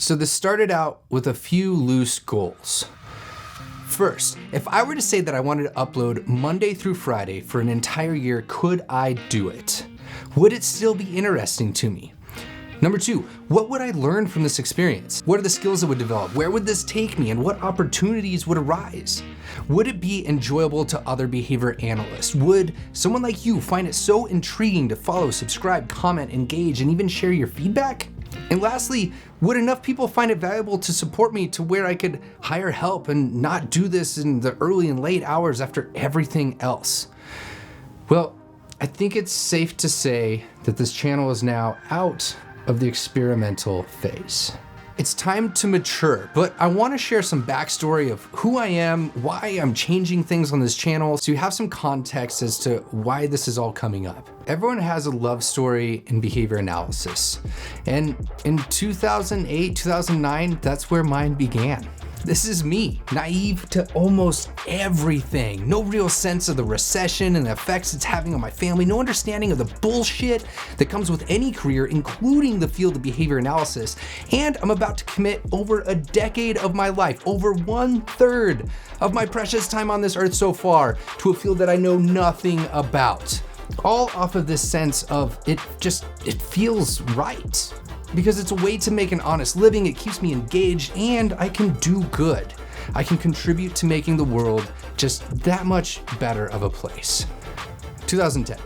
So this started out with a few loose goals. First, if I were to say that I wanted to upload Monday through Friday for an entire year, could I do it? Would it still be interesting to me? Number two, what would I learn from this experience? What are the skills that would develop? Where would this take me, and what opportunities would arise? Would it be enjoyable to other behavior analysts? Would someone like you find it so intriguing to follow, subscribe, comment, engage, and even share your feedback? And lastly, would enough people find it valuable to support me to where I could hire help and not do this in the early and late hours after everything else? Well, I think it's safe to say that this channel is now out of the experimental phase. It's time to mature, but I want to share some backstory of who I am, why I'm changing things on this channel, so you have some context as to why this is all coming up. Everyone has a love story in behavior analysis, and in 2008, 2009, that's where mine began. This is me, naive to almost everything. No real sense of the recession and the effects it's having on my family. No understanding of the bullshit that comes with any career, including the field of behavior analysis. And I'm about to commit over a decade of my life, over 1/3 of my precious time on this earth so far, to a field that I know nothing about. All off of this sense of it feels right. Because it's a way to make an honest living, it keeps me engaged, and I can do good. I can contribute to making the world just that much better of a place. 2010.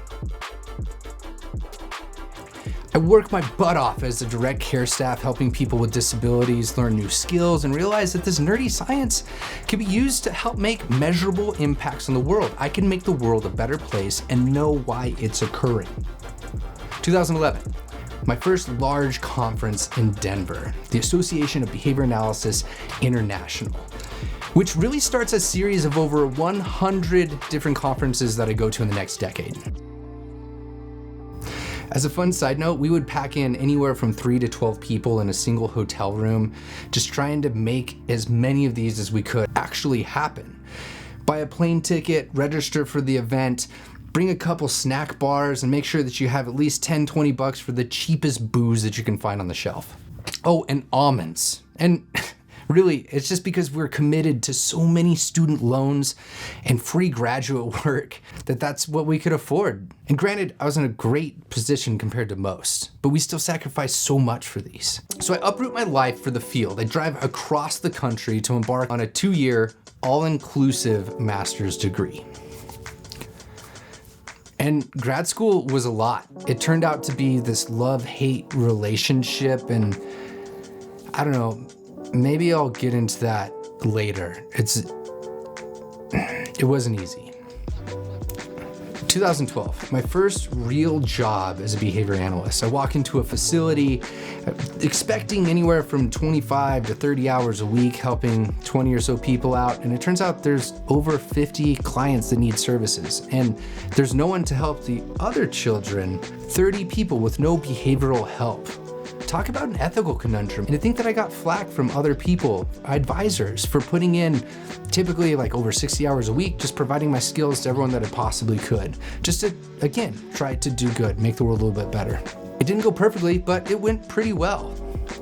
I work my butt off as a direct care staff, helping people with disabilities learn new skills and realize that this nerdy science can be used to help make measurable impacts on the world. I can make the world a better place and know why it's occurring. 2011. My first large conference in Denver, the Association of Behavior Analysis International, which really starts a series of over 100 different conferences that I go to in the next decade. As a fun side note, we would pack in anywhere from 3 to 12 people in a single hotel room, just trying to make as many of these as we could actually happen. Buy a plane ticket, register for the event, bring a couple snack bars, and make sure that you have at least $10-20 for the cheapest booze that you can find on the shelf. Oh, and almonds. And really, it's just because we're committed to so many student loans and free graduate work that's what we could afford. And granted, I was in a great position compared to most, but we still sacrifice so much for these. So I uproot my life for the field. I drive across the country to embark on a 2-year, all-inclusive master's degree. And grad school was a lot. It turned out to be this love-hate relationship, and I don't know, maybe I'll get into that later. It wasn't easy. 2012, my first real job as a behavior analyst. I walk into a facility expecting anywhere from 25 to 30 hours a week, helping 20 or so people out. And it turns out there's over 50 clients that need services. And there's no one to help the other children, 30 people with no behavioral help. Talk about an ethical conundrum. And I think that I got flack from other people, advisors, for putting in typically like over 60 hours a week, just providing my skills to everyone that I possibly could. Just to, again, try to do good, make the world a little bit better. It didn't go perfectly, but it went pretty well.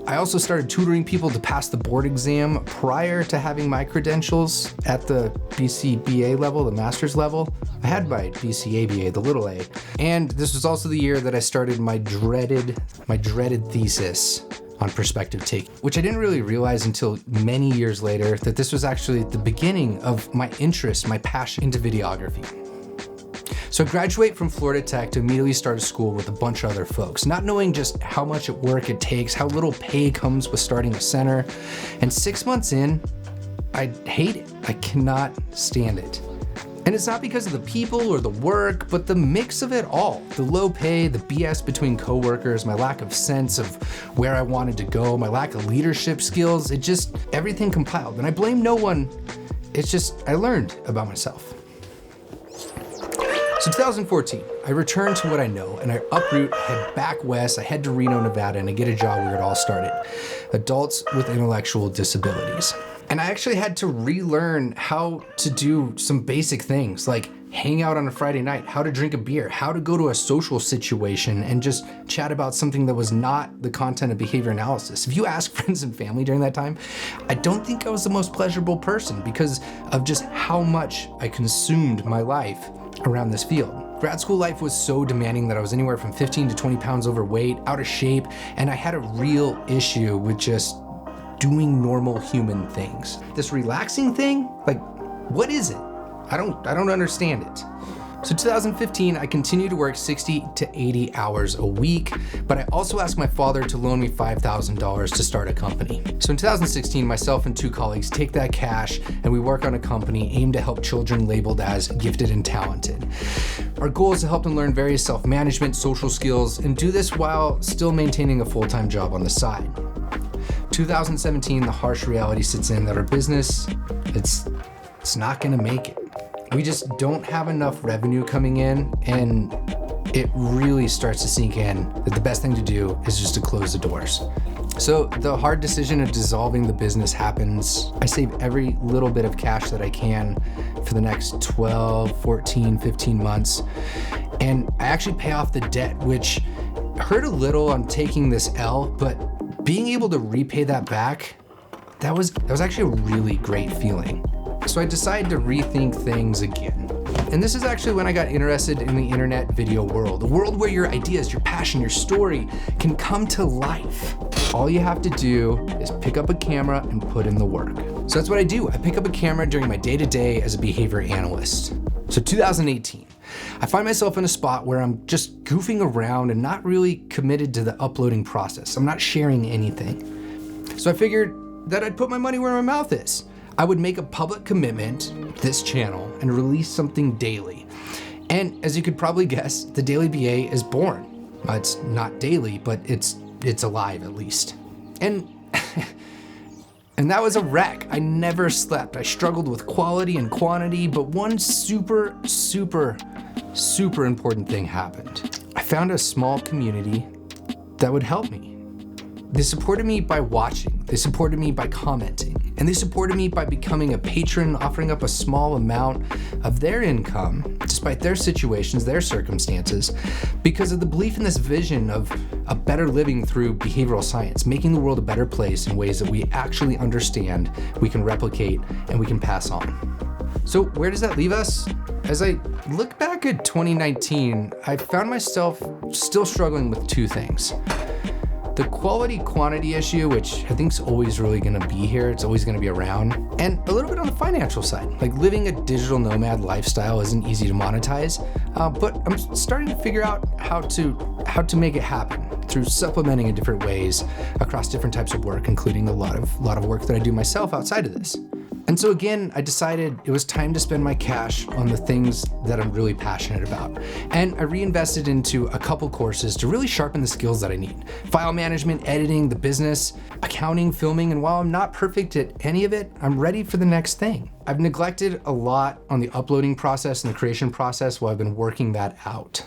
I also started tutoring people to pass the board exam prior to having my credentials at the BCBA level, the master's level. I had my BCABA, the little a. And this was also the year that I started my dreaded thesis on perspective taking, which I didn't really realize until many years later that this was actually the beginning of my interest, my passion into videography. So I graduate from Florida Tech to immediately start a school with a bunch of other folks, not knowing just how much work it takes, how little pay comes with starting a center. And 6 months in, I hate it. I cannot stand it. And it's not because of the people or the work, but the mix of it all. The low pay, the BS between coworkers, my lack of sense of where I wanted to go, my lack of leadership skills, it just, everything compiled. And I blame no one. It's just, I learned about myself. So 2014, I returned to what I know, and I uproot, head back west. I head to Reno, Nevada, and I get a job where it all started. Adults with intellectual disabilities. And I actually had to relearn how to do some basic things like hang out on a Friday night, how to drink a beer, how to go to a social situation and just chat about something that was not the content of behavior analysis. If you ask friends and family during that time, I don't think I was the most pleasurable person because of just how much I consumed my life around this field. Grad school life was so demanding that I was anywhere from 15 to 20 pounds overweight, out of shape, and I had a real issue with just doing normal human things. This relaxing thing, like, what is it? I don't understand it. So 2015, I continued to work 60 to 80 hours a week, but I also asked my father to loan me $5,000 to start a company. So in 2016, myself and 2 colleagues take that cash and we work on a company aimed to help children labeled as gifted and talented. Our goal is to help them learn various self-management, social skills, and do this while still maintaining a full-time job on the side. 2017, the harsh reality sits in that our business, it's not gonna make it. We just don't have enough revenue coming in, and it really starts to sink in that the best thing to do is just to close the doors. So the hard decision of dissolving the business happens. I save every little bit of cash that I can for the next 12, 14, 15 months. And I actually pay off the debt, which hurt a little on taking this L, but being able to repay that back, that was actually a really great feeling. So I decided to rethink things again. And this is actually when I got interested in the internet video world, a world where your ideas, your passion, your story can come to life. All you have to do is pick up a camera and put in the work. So that's what I do. I pick up a camera during my day-to-day as a behavior analyst. So 2018, I find myself in a spot where I'm just goofing around and not really committed to the uploading process. I'm not sharing anything. So I figured that I'd put my money where my mouth is. I would make a public commitment, this channel, and release something daily. And as you could probably guess, the Daily BA is born. It's not daily, but it's alive at least. And and that was a wreck. I never slept. I struggled with quality and quantity, but one super important thing happened. I found a small community that would help me. They supported me by watching, they supported me by commenting, and they supported me by becoming a patron, offering up a small amount of their income, despite their situations, their circumstances, because of the belief in this vision of a better living through behavioral science, making the world a better place in ways that we actually understand, we can replicate, and we can pass on. So where does that leave us? As I look back at 2019, I found myself still struggling with 2 things. The quality-quantity issue, which I think is always really gonna be here, it's always gonna be around, and a little bit on the financial side. Like living a digital nomad lifestyle isn't easy to monetize, but I'm starting to figure out how to make it happen through supplementing in different ways across different types of work, including a lot of work that I do myself outside of this. And so again, I decided it was time to spend my cash on the things that I'm really passionate about. And I reinvested into a couple courses to really sharpen the skills that I need. File management, editing, the business, accounting, filming, and while I'm not perfect at any of it, I'm ready for the next thing. I've neglected a lot on the uploading process and the creation process while I've been working that out.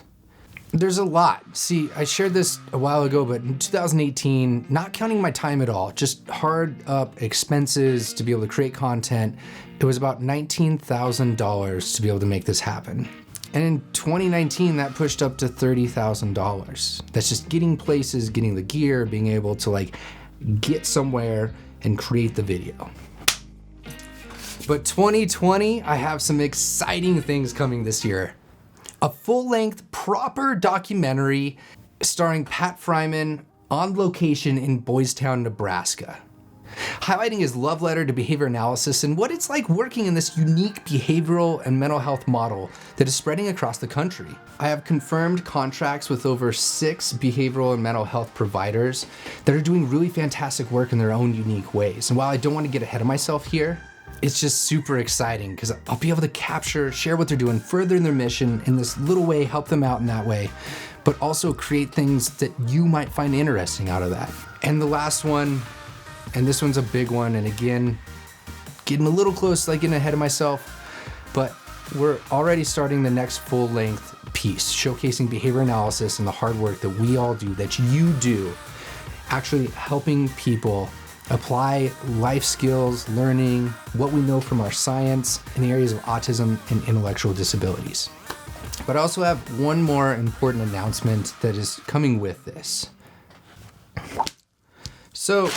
There's a lot. See, I shared this a while ago, but in 2018, not counting my time at all, just hard up expenses to be able to create content, it was about $19,000 to be able to make this happen. And in 2019, that pushed up to $30,000. That's just getting places, getting the gear, being able to get somewhere and create the video. But 2020, I have some exciting things coming this year. A full-length, proper documentary starring Pat Fryman on location in Boys Town, Nebraska, highlighting his love letter to behavior analysis and what it's like working in this unique behavioral and mental health model that is spreading across the country. I have confirmed contracts with over 6 behavioral and mental health providers that are doing really fantastic work in their own unique ways. And while I don't want to get ahead of myself here, it's just super exciting because I'll be able to capture, share what they're doing, further in their mission in this little way, help them out in that way, but also create things that you might find interesting out of that. And the last one, and this one's a big one, and again, getting a little close, getting ahead of myself, but we're already starting the next full-length piece, showcasing behavior analysis and the hard work that we all do, that you do, actually helping people apply life skills, learning, what we know from our science in the areas of autism and intellectual disabilities. But I also have one more important announcement that is coming with this. So,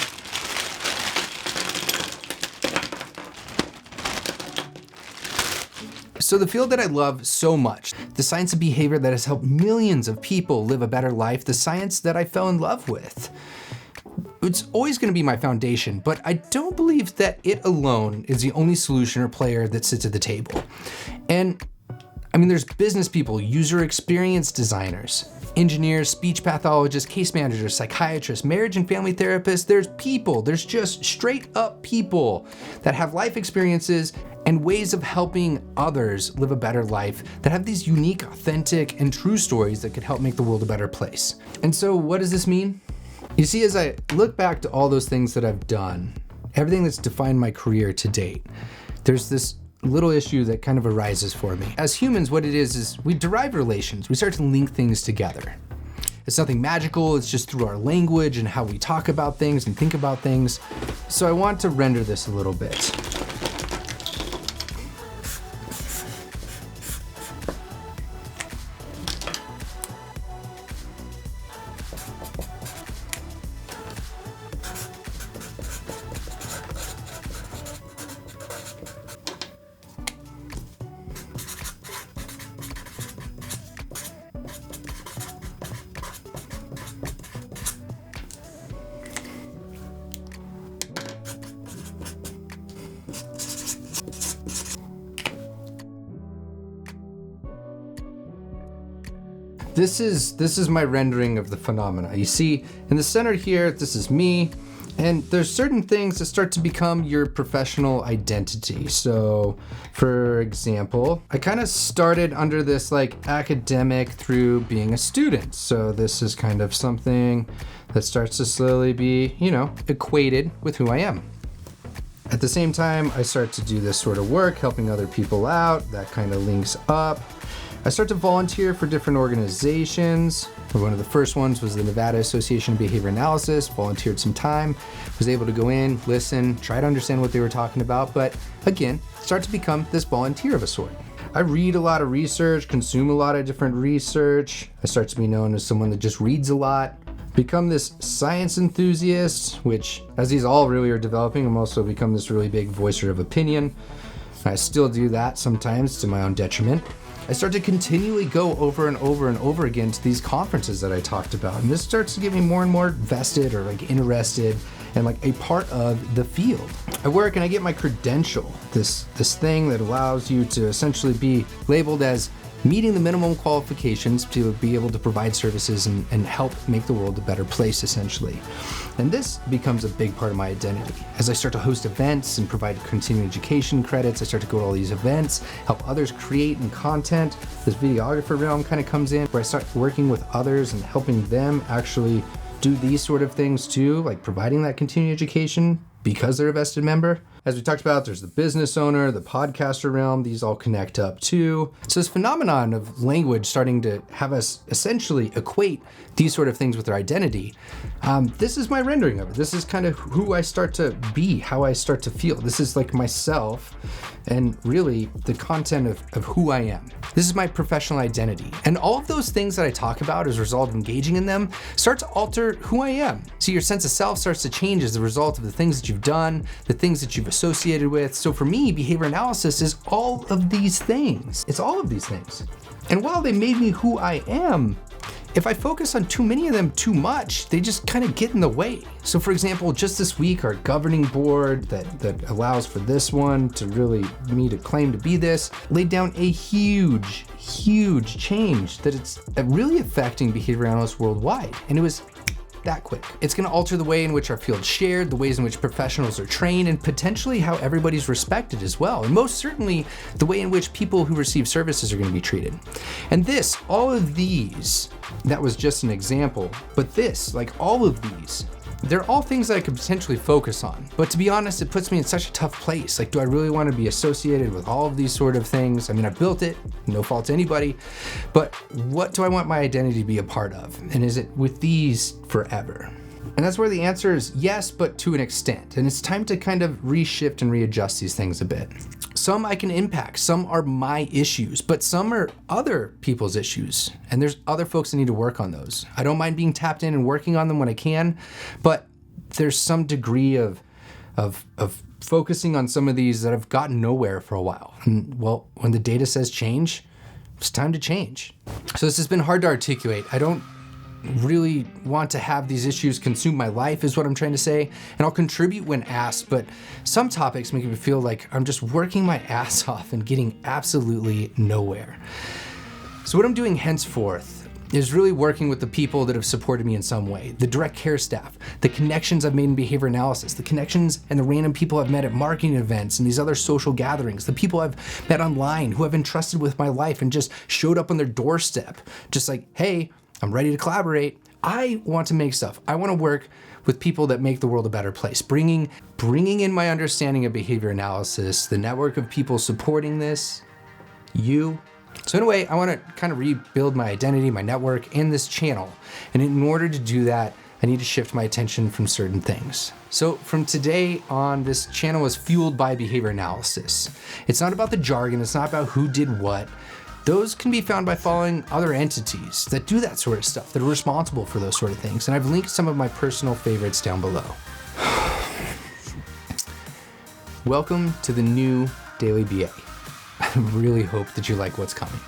the field that I love so much, the science of behavior that has helped millions of people live a better life, the science that I fell in love with. It's always going to be my foundation, but I don't believe that it alone is the only solution or player that sits at the table. And I mean, there's business people, user experience designers, engineers, speech pathologists, case managers, psychiatrists, marriage and family therapists. There's just straight up people that have life experiences and ways of helping others live a better life that have these unique, authentic, and true stories that could help make the world a better place. And so what does this mean? You see, as I look back to all those things that I've done, everything that's defined my career to date, there's this little issue that kind of arises for me. As humans, what it is we derive relations. We start to link things together. It's nothing magical, it's just through our language and how we talk about things and think about things. So I want to render this a little bit. This is my rendering of the phenomena. You see, in the center here, this is me, and there's certain things that start to become your professional identity. So, for example, I kind of started under this like academic through being a student. So this is kind of something that starts to slowly be, equated with who I am. At the same time, I start to do this sort of work, helping other people out. That kind of links up. I start to volunteer for different organizations. One of the first ones was the Nevada Association of Behavior Analysis. Volunteered some time, was able to go in, listen, try to understand what they were talking about, but again, start to become this volunteer of a sort. I read a lot of research, consume a lot of different research. I start to be known as someone that just reads a lot. Become this science enthusiast, which as these all really are developing, I'm also become this really big voicer of opinion. I still do that sometimes to my own detriment. I start to continually go over and over and over again to these conferences that I talked about. And this starts to get me more and more vested or interested and a part of the field. I work and I get my credential, this thing that allows you to essentially be labeled as meeting the minimum qualifications to be able to provide services and help make the world a better place, essentially. And this becomes a big part of my identity. As I start to host events and provide continuing education credits, I start to go to all these events, help others create and content. This videographer realm kind of comes in where I start working with others and helping them actually do these sort of things too, like providing that continuing education because they're a vested member. As we talked about, there's the business owner, the podcaster realm, these all connect up too. So this phenomenon of language starting to have us essentially equate these sort of things with our identity, this is my rendering of it. This is kind of who I start to be, how I start to feel. This is like myself and really the content of who I am. This is my professional identity. And all of those things that I talk about as a result of engaging in them start to alter who I am. So your sense of self starts to change as a result of the things that you've done, the things that you've associated with. So for me, behavior analysis is all of these things. It's all of these things. And while they made me who I am, if I focus on too many of them too much, they just kind of get in the way. So for example, just this week, our governing board that allows for this one to really me to claim to be this, laid down a huge change that it's really affecting behavior analysts worldwide. And it was that quick. It's going to alter the way in which our field's shared, the ways in which professionals are trained, and potentially how everybody's respected as well. And most certainly the way in which people who receive services are going to be treated. And this, all of these, that was just an example, but this, like all of these, they're all things that I could potentially focus on. But to be honest, it puts me in such a tough place. Like, do I really want to be associated with all of these sort of things? I mean, I built it, no fault to anybody, but what do I want my identity to be a part of? And is it with these forever? And that's where the answer is yes, but to an extent. And it's time to kind of reshift and readjust these things a bit. Some I can impact, some are my issues, but some are other people's issues. And there's other folks that need to work on those. I don't mind being tapped in and working on them when I can, but there's some degree of focusing on some of these that have gotten nowhere for a while. And well, when the data says change, it's time to change. So this has been hard to articulate. I don't really want to have these issues consume my life is what I'm trying to say. And I'll contribute when asked, but some topics make me feel like I'm just working my ass off and getting absolutely nowhere. So what I'm doing henceforth is really working with the people that have supported me in some way, the direct care staff, the connections I've made in behavior analysis, the connections and the random people I've met at marketing events and these other social gatherings, the people I've met online who I've entrusted with my life and just showed up on their doorstep, just like, hey, I'm ready to collaborate. I want to make stuff. I want to work with people that make the world a better place, bringing in my understanding of behavior analysis, the network of people supporting this, you. So in a way, I want to kind of rebuild my identity, my network, and this channel. And in order to do that, I need to shift my attention from certain things. So from today on, this channel is fueled by behavior analysis. It's not about the jargon. It's not about who did what. Those can be found by following other entities that do that sort of stuff, that are responsible for those sort of things. And I've linked some of my personal favorites down below. Welcome to the new Daily BA. I really hope that you like what's coming.